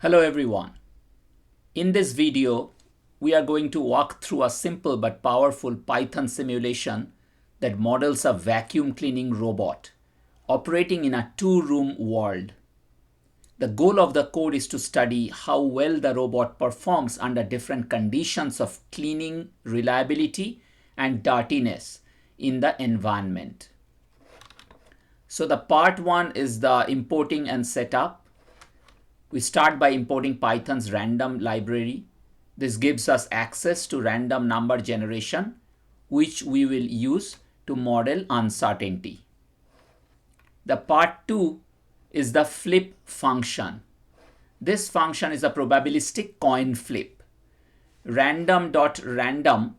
Hello everyone. In this video, we are going to walk through a simple but powerful Python simulation that models a vacuum cleaning robot operating in a two-room world. The goal of the code is to study how well the robot performs under different conditions of cleaning, reliability, and dirtiness in the environment. So the part one is the importing and setup. We start by importing Python's random library. This gives us access to random number generation, which we will use to model uncertainty. The part two is the flip function. This function is a probabilistic coin flip. Random.random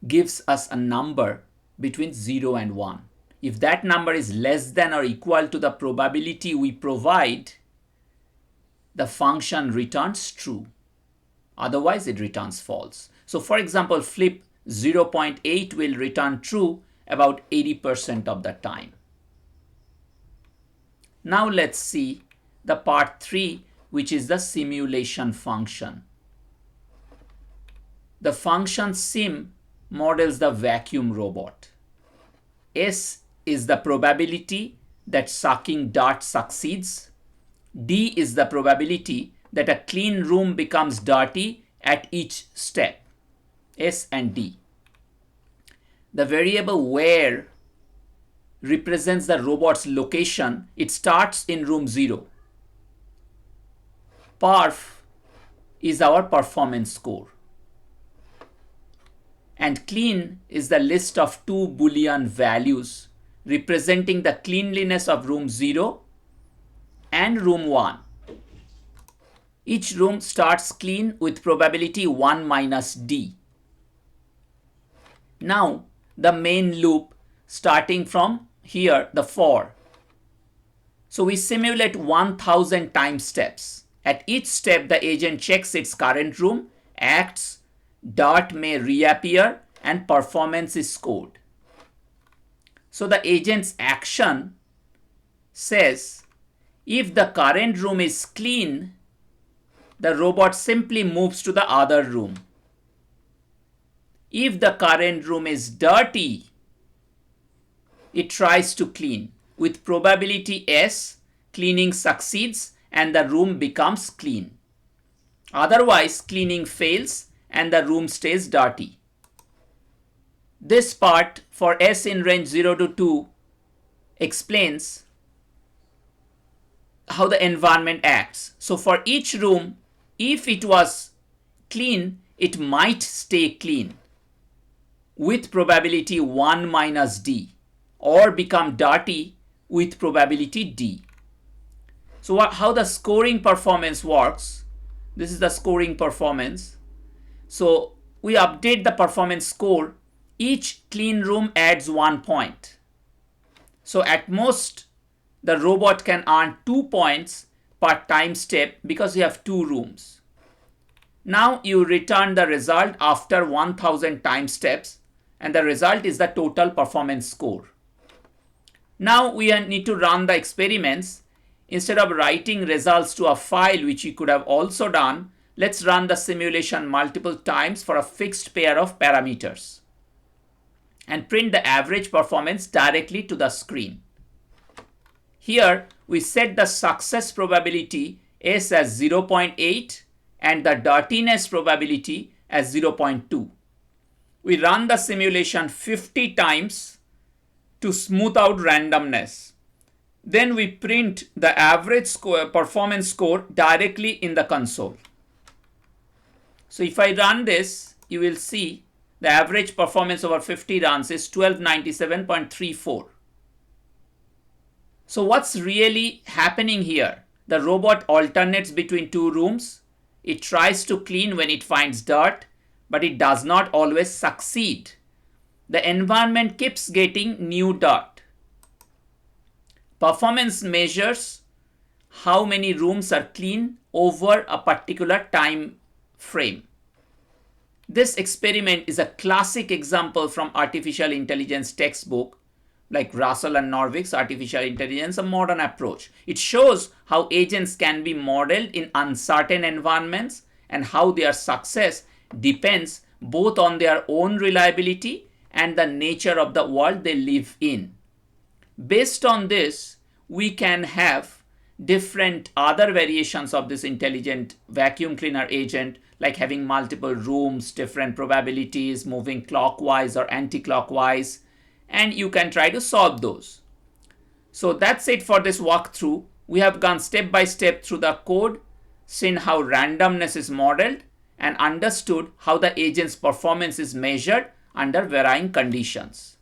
gives us a number between 0 and 1. If that number is less than or equal to the probability we provide, the function returns true. Otherwise, it returns false. So for example, flip 0.8 will return true about 80% of the time. Now let's see the part 3, which is the simulation function. The function sim models the vacuum robot. S is the probability that sucking dirt succeeds. D is the probability that a clean room becomes dirty at each step. S and D. The variable where represents the robot's location. It starts in room 0. Perf is our performance score. And clean is the list of two Boolean values representing the cleanliness of room 0 and room 1. Each room starts clean with probability 1 minus D. Now the main loop starting from here, the for. So we simulate 1000 time steps. At each step, the agent checks its current room, acts, dirt may reappear, and performance is scored. So the agent's action says, if the current room is clean, the robot simply moves to the other room. If the current room is dirty, it tries to clean. With probability S, cleaning succeeds and the room becomes clean. Otherwise, cleaning fails and the room stays dirty. This part for S in range 0 to 2 explains how the environment acts. So for each room, if it was clean, it might stay clean with probability 1 minus D, or become dirty with probability D. So how the scoring performance works, this is the scoring performance. So we update the performance score. Each clean room adds 1 point. So at most, the robot can earn 2 points per time step because we have 2 rooms. Now you return the result after 1000 time steps, and the result is the total performance score. Now we need to run the experiments. Instead of writing results to a file, which you could have also done, let's run the simulation multiple times for a fixed pair of parameters and print the average performance directly to the screen. Here, we set the success probability S as 0.8 and the dirtiness probability as 0.2. We run the simulation 50 times to smooth out randomness. Then we print the average performance score directly in the console. So if I run this, you will see the average performance over 50 runs is 1297.34. So what's really happening here? The robot alternates between 2 rooms. It tries to clean when it finds dirt, but it does not always succeed. The environment keeps getting new dirt. Performance measures how many rooms are clean over a particular time frame. This experiment is a classic example from artificial intelligence textbook like Russell and Norvik's artificial intelligence, a modern approach. It shows how agents can be modeled in uncertain environments and how their success depends both on their own reliability and the nature of the world they live in. Based on this, we can have different other variations of this intelligent vacuum cleaner agent, like having multiple rooms, different probabilities, moving clockwise or anti-clockwise, and you can try to solve those. So that's it for this walkthrough. We have gone step by step through the code, seen how randomness is modeled, and understood how the agent's performance is measured under varying conditions.